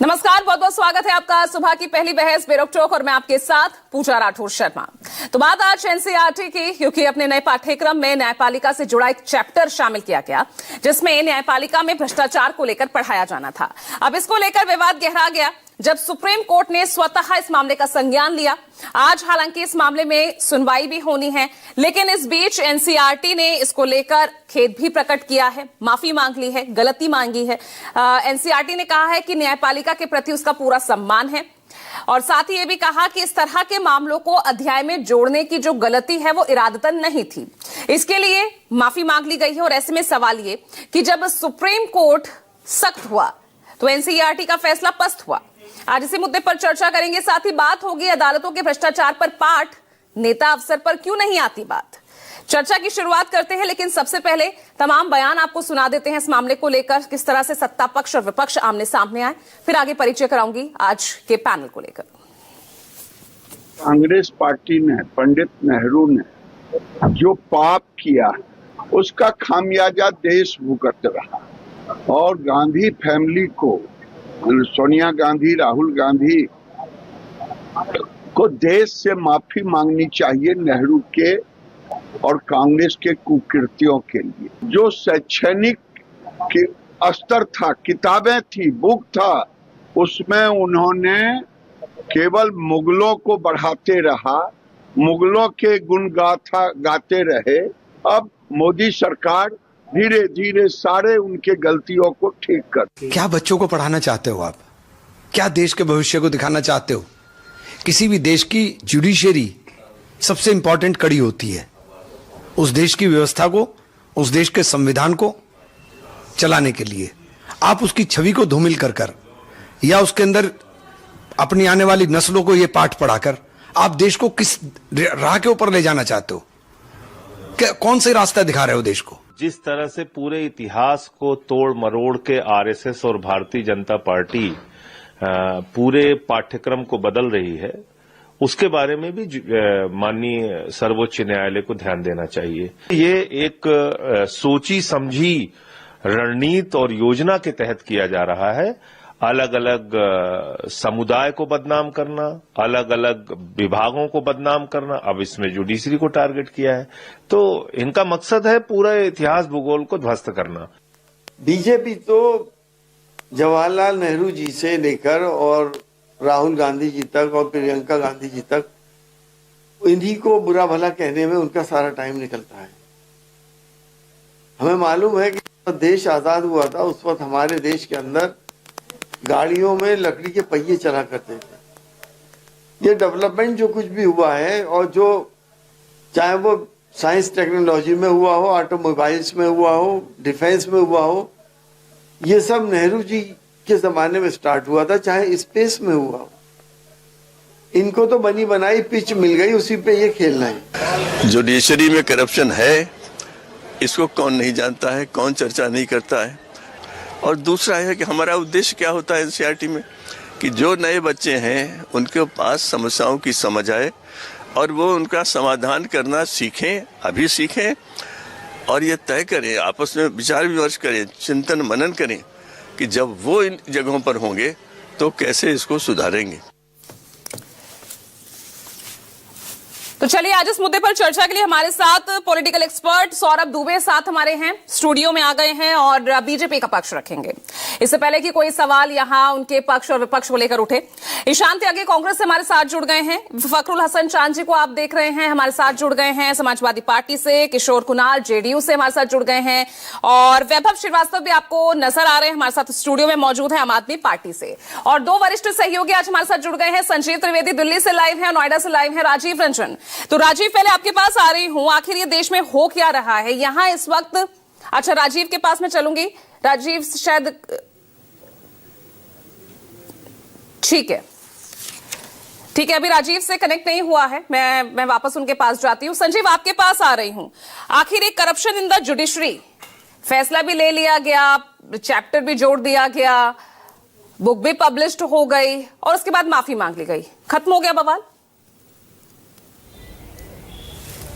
नमस्कार, बहुत बहुत स्वागत है आपका सुबह की पहली बहस बेरोक टॉक और मैं आपके साथ पूजा राठौर शर्मा। तो बात आज एनसीईआरटी की, क्योंकि अपने नए पाठ्यक्रम में न्यायपालिका से जुड़ा एक चैप्टर शामिल किया गया जिसमें न्यायपालिका में भ्रष्टाचार को लेकर पढ़ाया जाना था। अब इसको लेकर विवाद गहरा गया जब सुप्रीम कोर्ट ने स्वतः इस मामले का संज्ञान लिया। आज हालांकि इस मामले में सुनवाई भी होनी है, लेकिन इस बीच एनसीईआरटी ने इसको लेकर खेद भी प्रकट किया है, माफी मांग ली है, गलती मांगी है। एनसीईआरटी ने कहा है कि न्यायपालिका के प्रति उसका पूरा सम्मान है और साथ ही ये भी कहा कि इस तरह के मामलों को अध्याय में जोड़ने की जो गलती है वो इरादतन नहीं थी, इसके लिए माफी मांग ली गई है। और ऐसे में सवाल ये कि जब सुप्रीम कोर्ट सख्त हुआ तो एनसीईआरटी का फैसला पस्त हुआ। आज इसी मुद्दे पर चर्चा करेंगे, साथ ही बात होगी अदालतों के भ्रष्टाचार पर पाठ, नेता अफसर पर क्यों नहीं आती बात। चर्चा की शुरुआत करते हैं, लेकिन सबसे पहले तमाम बयान आपको सुना देते हैं इस मामले को लेकर, किस तरह से सत्ता पक्ष और विपक्ष आमने सामने आए, फिर आगे परिचय कराऊंगी आज के पैनल को लेकर। कांग्रेस पार्टी ने, पंडित नेहरू ने जो पाप किया उसका खामियाजा देश भुगत रहा और गांधी फैमिली को, सोनिया गांधी, राहुल गांधी को देश से माफी मांगनी चाहिए नेहरू के और कांग्रेस के कुकृत्यों के लिए। जो शैक्षणिक स्तर था, किताबें थी, बुक था, उसमें उन्होंने केवल मुगलों को बढ़ाते रहा, मुगलों के गुण गाते रहे। अब मोदी सरकार धीरे धीरे सारे उनके गलतियों को ठीक कर। क्या बच्चों को पढ़ाना चाहते हो आप? क्या देश के भविष्य को दिखाना चाहते हो? किसी भी देश की जुडिशरी सबसे इंपॉर्टेंट कड़ी होती है उस देश की व्यवस्था को, उस देश के संविधान को चलाने के लिए। आप उसकी छवि को धूमिल कर या उसके अंदर अपनी आने वाली नस्लों को यह पाठ पढ़ाकर आप देश को किस राह के ऊपर ले जाना चाहते हो? कौन से रास्ता दिखा रहे हो देश को? जिस तरह से पूरे इतिहास को तोड़ मरोड़ के आरएसएस और भारतीय जनता पार्टी पूरे पाठ्यक्रम को बदल रही है, उसके बारे में भी माननीय सर्वोच्च न्यायालय को ध्यान देना चाहिए। ये एक सोची समझी रणनीति और योजना के तहत किया जा रहा है। अलग अलग समुदाय को बदनाम करना, अलग अलग विभागों को बदनाम करना, अब इसमें जुडिशरी को टारगेट किया है। तो इनका मकसद है पूरा इतिहास भूगोल को ध्वस्त करना। बीजेपी तो जवाहरलाल नेहरू जी से लेकर और राहुल गांधी जी तक और प्रियंका गांधी जी तक, इन्हीं को बुरा भला कहने में उनका सारा टाइम निकलता है। हमें मालूम है कि देश आजाद हुआ था उस वक्त हमारे देश के अंदर गाड़ियों में लकड़ी के पहिए चला करते थे। ये डेवलपमेंट जो कुछ भी हुआ है, और जो चाहे वो साइंस टेक्नोलॉजी में हुआ हो, ऑटोमोबाइल्स में हुआ हो, डिफेंस में हुआ हो, ये सब नेहरू जी के जमाने में स्टार्ट हुआ था, चाहे स्पेस में हुआ हो। इनको तो बनी बनाई पिच मिल गई, उसी पे ये खेलना है। जुडिशरी में करप्शन है, इसको कौन नहीं जानता है, कौन चर्चा नहीं करता है। और दूसरा है कि हमारा उद्देश्य क्या होता है एनसीईआरटी में, कि जो नए बच्चे हैं उनके पास समस्याओं की समझ आए और वो उनका समाधान करना सीखें, अभी सीखें, और ये तय करें, आपस में विचार विमर्श करें, चिंतन मनन करें कि जब वो इन जगहों पर होंगे तो कैसे इसको सुधारेंगे। तो चलिए आज इस मुद्दे पर चर्चा के लिए हमारे साथ पॉलिटिकल एक्सपर्ट सौरभ दुबे साथ हमारे हैं, स्टूडियो में आ गए हैं और बीजेपी का पक्ष रखेंगे। इससे पहले कि कोई सवाल यहां उनके पक्ष और विपक्ष को लेकर उठे, ईशान त्यागी कांग्रेस से हमारे साथ जुड़ गए हैं, फखरुल हसन चांद जी को आप देख रहे हैं हमारे साथ जुड़ गए हैं समाजवादी पार्टी से, किशोर कुणाल जेडीयू से हमारे साथ जुड़ गए हैं, और वैभव श्रीवास्तव भी आपको नजर आ रहे हैं हमारे साथ स्टूडियो में मौजूद है आम आदमी पार्टी से। और दो वरिष्ठ सहयोगी आज हमारे साथ जुड़ गए हैं, संजीव त्रिवेदी दिल्ली से लाइव है, नोएडा से लाइव है राजीव रंजन। तो राजीव, पहले आपके पास आ रही हूं, आखिर ये देश में हो क्या रहा है यहां इस वक्त? अच्छा, राजीव के पास में चलूंगी। राजीव शायद ठीक है, अभी राजीव से कनेक्ट नहीं हुआ है, मैं वापस उनके पास जाती हूं। संजीव, आपके पास आ रही हूं। आखिर एक करप्शन इन द जुडिशरी फैसला भी ले लिया गया, चैप्टर भी जोड़ दिया गया, बुक भी पब्लिश्ड हो गई और उसके बाद माफी मांग ली गई, खत्म हो गया बवाल?